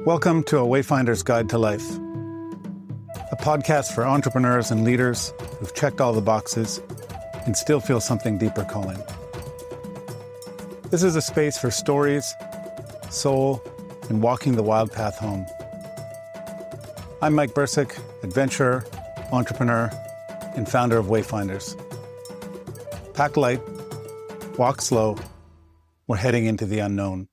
Welcome to A Wayfinder's Guide to Life, a podcast for entrepreneurs and leaders who've checked all the boxes and still feel something deeper calling. This is a space for stories, soul, and walking the wild path home. I'm Mike Bursick, adventurer, entrepreneur, and founder of Wayfinders. Pack light, walk slow, we're heading into the unknown.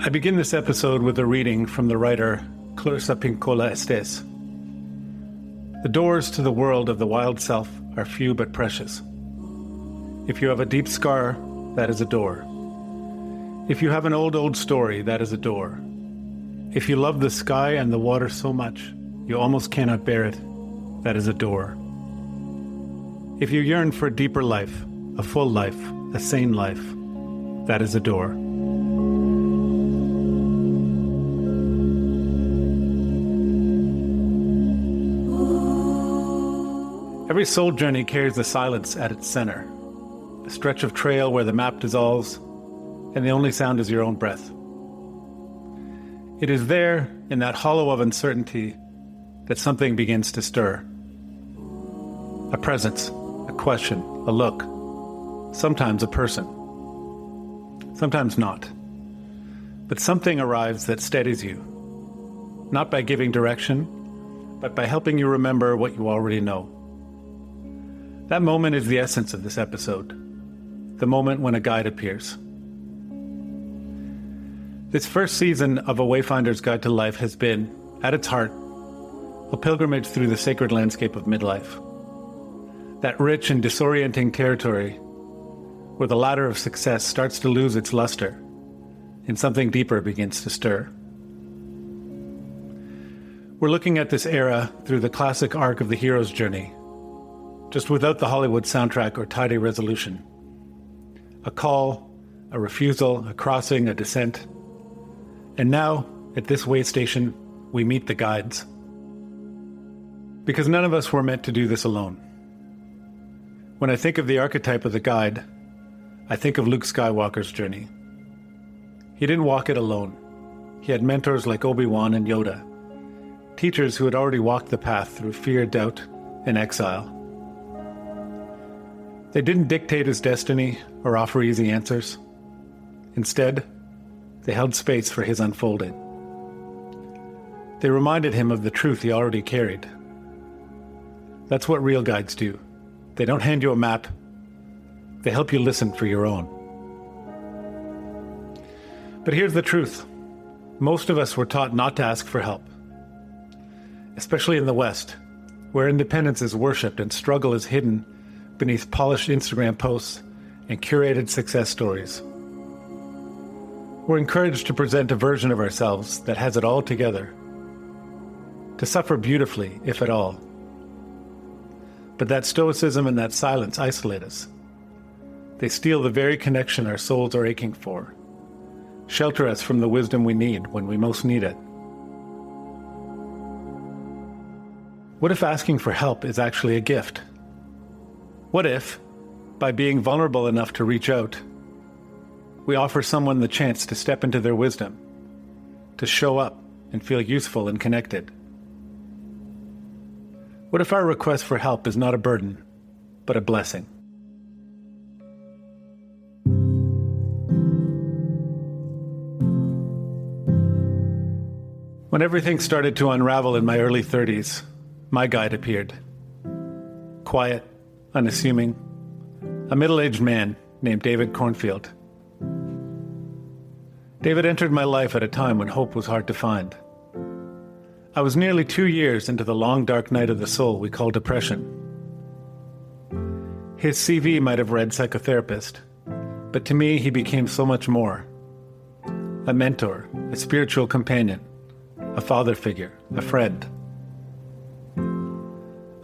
I begin this episode with a reading from the writer Clarissa Pinkola Estes. The doors to the world of the wild self are few but precious. If you have a deep scar, that is a door. If you have an old story, that is a door. If you love the sky and the water so much, you almost cannot bear it, that is a door. If you yearn for a deeper life, a full life, a sane life, that is a door. Every soul journey carries the silence at its center, a stretch of trail where the map dissolves and the only sound is your own breath. It is there, in that hollow of uncertainty, that something begins to stir. A presence, a question, a look, sometimes a person, sometimes not. But something arrives that steadies you, not by giving direction, but by helping you remember what you already know. That moment is the essence of this episode, the moment when a guide appears. This first season of A Wayfinder's Guide to Life has been, at its heart, a pilgrimage through the sacred landscape of midlife. That rich and disorienting territory where the ladder of success starts to lose its luster and something deeper begins to stir. We're looking at this era through the classic arc of the hero's journey, just without the Hollywood soundtrack or tidy resolution. A call, a refusal, a crossing, a descent. And now, at this way station, we meet the guides. Because none of us were meant to do this alone. When I think of the archetype of the guide, I think of Luke Skywalker's journey. He didn't walk it alone. He had mentors like Obi-Wan and Yoda, teachers who had already walked the path through fear, doubt, and exile. They didn't dictate his destiny or offer easy answers. Instead, they held space for his unfolding. They reminded him of the truth he already carried. That's what real guides do. They don't hand you a map. They help you listen for your own. But here's the truth. Most of us were taught not to ask for help. Especially in the West, where independence is worshipped and struggle is hidden beneath polished Instagram posts and curated success stories. We're encouraged to present a version of ourselves that has it all together, to suffer beautifully, if at all. But that stoicism and that silence isolate us. They steal the very connection our souls are aching for, shelter us from the wisdom we need when we most need it. What if asking for help is actually a gift? What if, by being vulnerable enough to reach out, we offer someone the chance to step into their wisdom, to show up and feel useful and connected? What if our request for help is not a burden, but a blessing? When everything started to unravel in my early 30s, my guide appeared. Quiet, unassuming, a middle-aged man named David Cornfield. David entered my life at a time when hope was hard to find. I was nearly 2 years into the long dark night of the soul we call depression. His CV might have read psychotherapist, but to me he became so much more. A mentor, a spiritual companion, a father figure, a friend.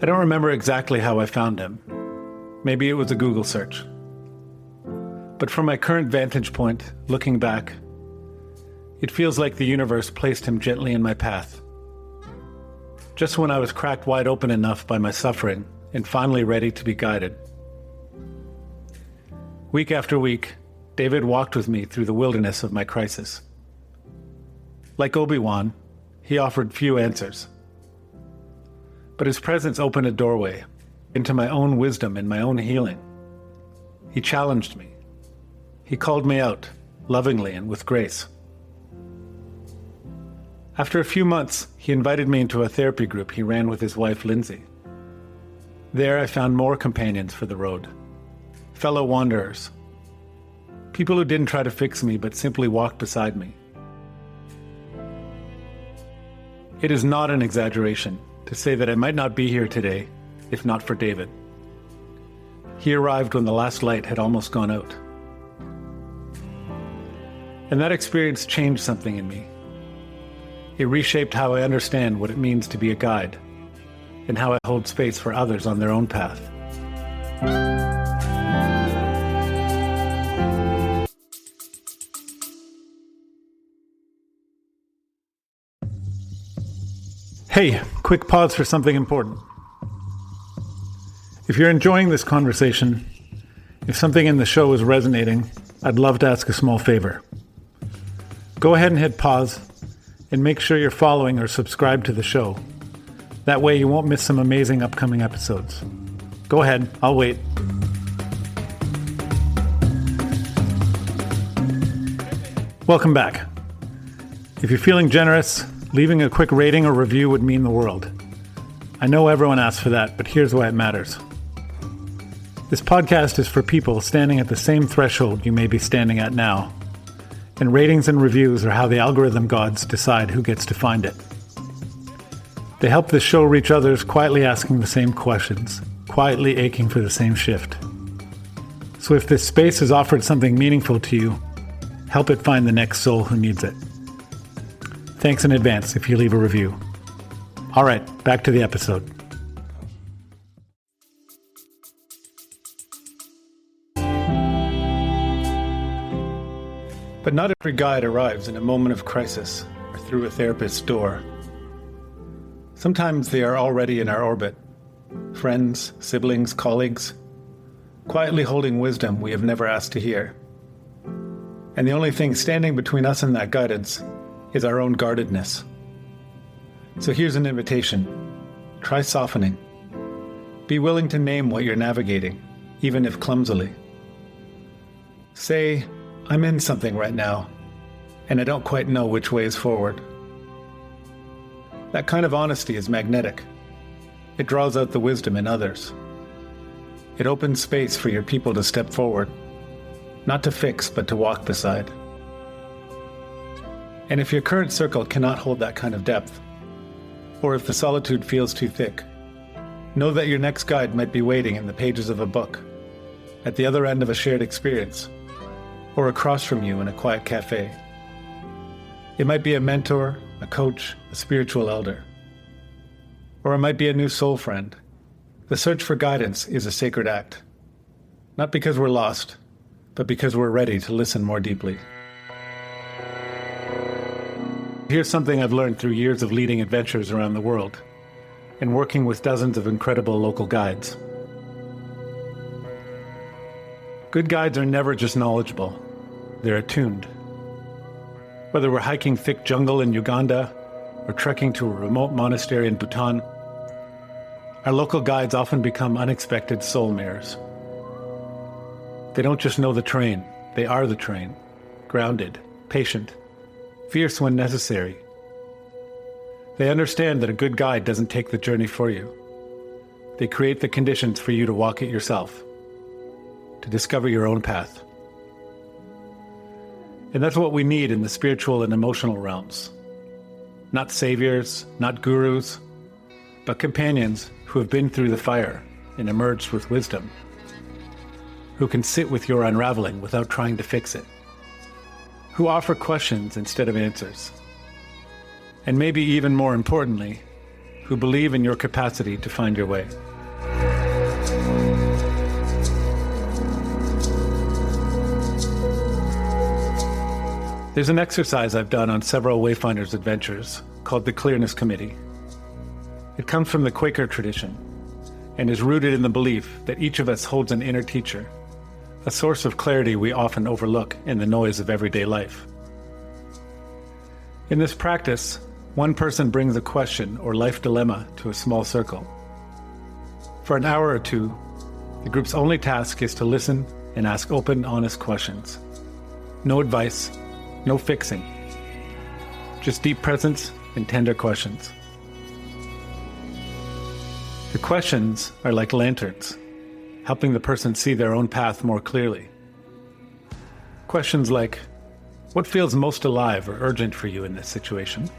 I don't remember exactly how I found him. Maybe it was a Google search. But from my current vantage point, looking back, it feels like the universe placed him gently in my path. just when I was cracked wide open enough by my suffering and finally ready to be guided. Week after week, David walked with me through the wilderness of my crisis. Like Obi-Wan, he offered few answers. But his presence opened a doorway into my own wisdom and my own healing. He challenged me. He called me out, lovingly and with grace. After a few months, he invited me into a therapy group he ran with his wife, Lindsay. There I found more companions for the road, fellow wanderers, people who didn't try to fix me but simply walked beside me. It is not an exaggeration to say that I might not be here today if not for David. He arrived when the last light had almost gone out. And that experience changed something in me. It reshaped how I understand what it means to be a guide and how I hold space for others on their own path. Hey, quick pause for something important. If you're enjoying this conversation, if something in the show is resonating, I'd love to ask a small favor. Go ahead and hit pause and make sure you're following or subscribed to the show. That way you won't miss some amazing upcoming episodes. Go ahead, I'll wait. Welcome back. If you're feeling generous, leaving a quick rating or review would mean the world. I know everyone asks for that, but here's why it matters. This podcast is for people standing at the same threshold you may be standing at now. And ratings and reviews are how the algorithm gods decide who gets to find it. They help this show reach others quietly asking the same questions, quietly aching for the same shift. So if this space has offered something meaningful to you, help it find the next soul who needs it. Thanks in advance if you leave a review. All right, back to the episode. But not every guide arrives in a moment of crisis or through a therapist's door. Sometimes they are already in our orbit, friends, siblings, colleagues, quietly holding wisdom we have never asked to hear. And the only thing standing between us and that guidance is our own guardedness. So here's an invitation. Try softening. Be willing to name what you're navigating, even if clumsily. Say, I'm in something right now, and I don't quite know which way is forward. That kind of honesty is magnetic. It draws out the wisdom in others. It opens space for your people to step forward, not to fix, but to walk beside. And if your current circle cannot hold that kind of depth, or if the solitude feels too thick, know that your next guide might be waiting in the pages of a book, at the other end of a shared experience, or across from you in a quiet cafe. It might be a mentor, a coach, a spiritual elder. Or it might be a new soul friend. The search for guidance is a sacred act. Not because we're lost, but because we're ready to listen more deeply. Here's something I've learned through years of leading adventures around the world and working with dozens of incredible local guides. Good guides are never just knowledgeable. They're attuned. Whether we're hiking thick jungle in Uganda or trekking to a remote monastery in Bhutan, our local guides often become unexpected soul mirrors. They don't just know the terrain, they are the terrain, grounded, patient, fierce when necessary. They understand that a good guide doesn't take the journey for you. They create the conditions for you to walk it yourself, to discover your own path. And that's what we need in the spiritual and emotional realms. Not saviors, not gurus, but companions who have been through the fire and emerged with wisdom, who can sit with your unraveling without trying to fix it, who offer questions instead of answers, and maybe even more importantly, who believe in your capacity to find your way. There's an exercise I've done on several Wayfinders adventures called the Clearness Committee. It comes from the Quaker tradition and is rooted in the belief that each of us holds an inner teacher, a source of clarity we often overlook in the noise of everyday life. In this practice, one person brings a question or life dilemma to a small circle. For an hour or two, the group's only task is to listen and ask open, honest questions. No advice, no fixing. Just deep presence and tender questions. The questions are like lanterns, helping the person see their own path more clearly. Questions like, what feels most alive or urgent for you in this situation?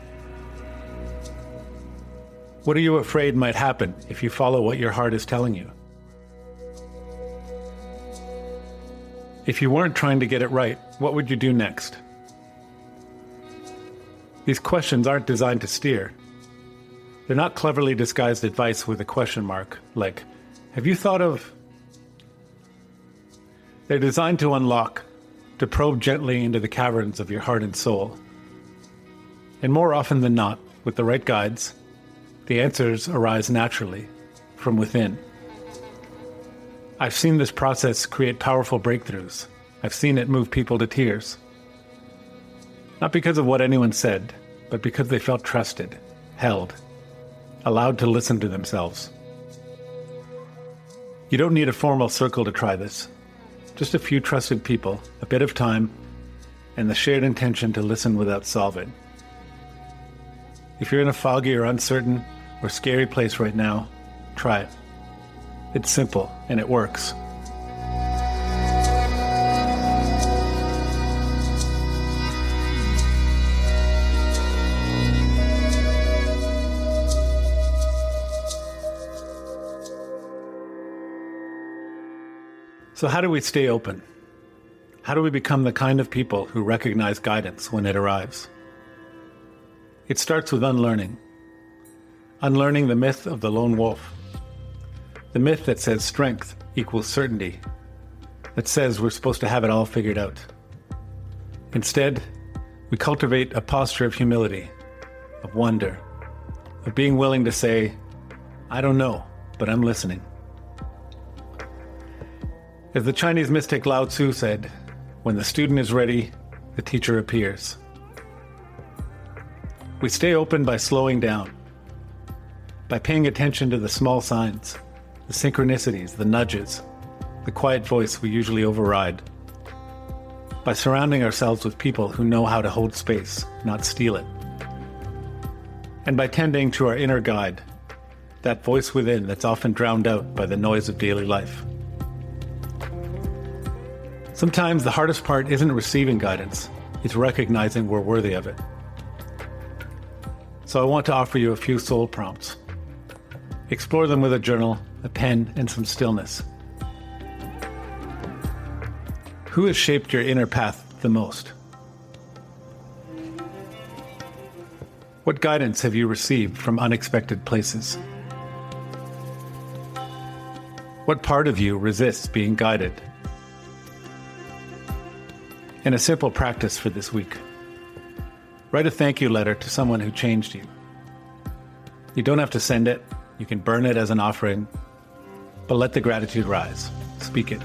What are you afraid might happen if you follow what your heart is telling you? If you weren't trying to get it right, what would you do next? These questions aren't designed to steer. They're not cleverly disguised advice with a question mark, like, have you thought of... They're designed to unlock, to probe gently into the caverns of your heart and soul. And more often than not, with the right guides, the answers arise naturally, from within. I've seen this process create powerful breakthroughs. I've seen it move people to tears. Not because of what anyone said, but because they felt trusted, held, allowed to listen to themselves. You don't need a formal circle to try this. Just a few trusted people, a bit of time, and the shared intention to listen without solving. If you're in a foggy or uncertain or scary place right now, try it. It's simple and it works. So how do we stay open? How do we become the kind of people who recognize guidance when it arrives? It starts with unlearning. Unlearning the myth of the lone wolf. The myth that says strength equals certainty. That says we're supposed to have it all figured out. Instead, we cultivate a posture of humility, of wonder, of being willing to say, I don't know, but I'm listening. As the Chinese mystic Lao Tzu said, when the student is ready, the teacher appears. We stay open by slowing down, by paying attention to the small signs, the synchronicities, the nudges, the quiet voice we usually override, by surrounding ourselves with people who know how to hold space, not steal it, and by tending to our inner guide, that voice within that's often drowned out by the noise of daily life. Sometimes the hardest part isn't receiving guidance, it's recognizing we're worthy of it. So I want to offer you a few soul prompts. Explore them with a journal, a pen, and some stillness. Who has shaped your inner path the most? What guidance have you received from unexpected places? What part of you resists being guided? And a simple practice for this week. Write a thank you letter to someone who changed you. You don't have to send it. You can burn it as an offering. But let the gratitude rise. Speak it.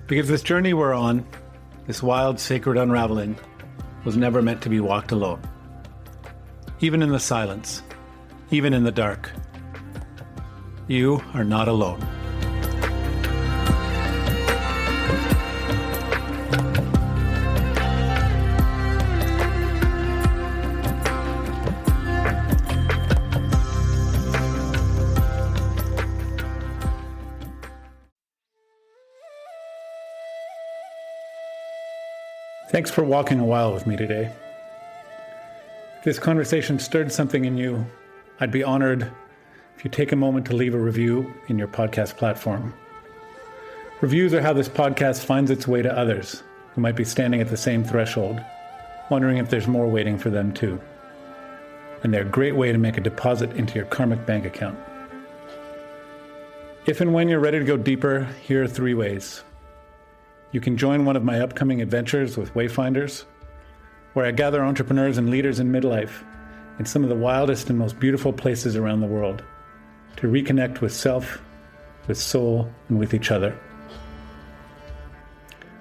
Because this journey we're on, this wild, sacred unraveling, was never meant to be walked alone. Even in the silence, even in the dark, you are not alone. Thanks for walking a while with me today. If this conversation stirred something in you, I'd be honored if you take a moment to leave a review in your podcast platform. Reviews are how this podcast finds its way to others who might be standing at the same threshold, wondering if there's more waiting for them too. And they're a great way to make a deposit into your karmic bank account. If and when you're ready to go deeper, here are 3 ways. You can join one of my upcoming adventures with Wayfinders, where I gather entrepreneurs and leaders in midlife in some of the wildest and most beautiful places around the world to reconnect with self, with soul, and with each other.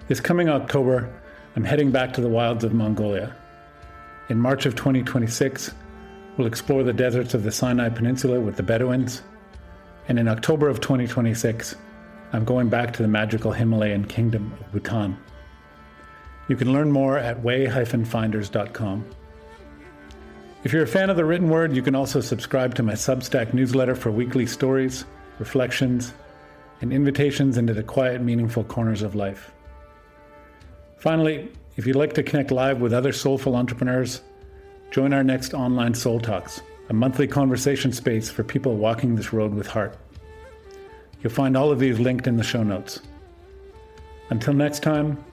This coming October, I'm heading back to the wilds of Mongolia. In March of 2026, we'll explore the deserts of the Sinai Peninsula with the Bedouins. And in October of 2026, I'm going back to the magical Himalayan kingdom of Bhutan. You can learn more at way-finders.com. If you're a fan of the written word, you can also subscribe to my Substack newsletter for weekly stories, reflections, and invitations into the quiet, meaningful corners of life. Finally, if you'd like to connect live with other soulful entrepreneurs, join our next online Soul Talks, a monthly conversation space for people walking this road with heart. You'll find all of these linked in the show notes. Until next time,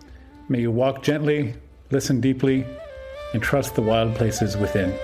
may you walk gently, listen deeply, and trust the wild places within.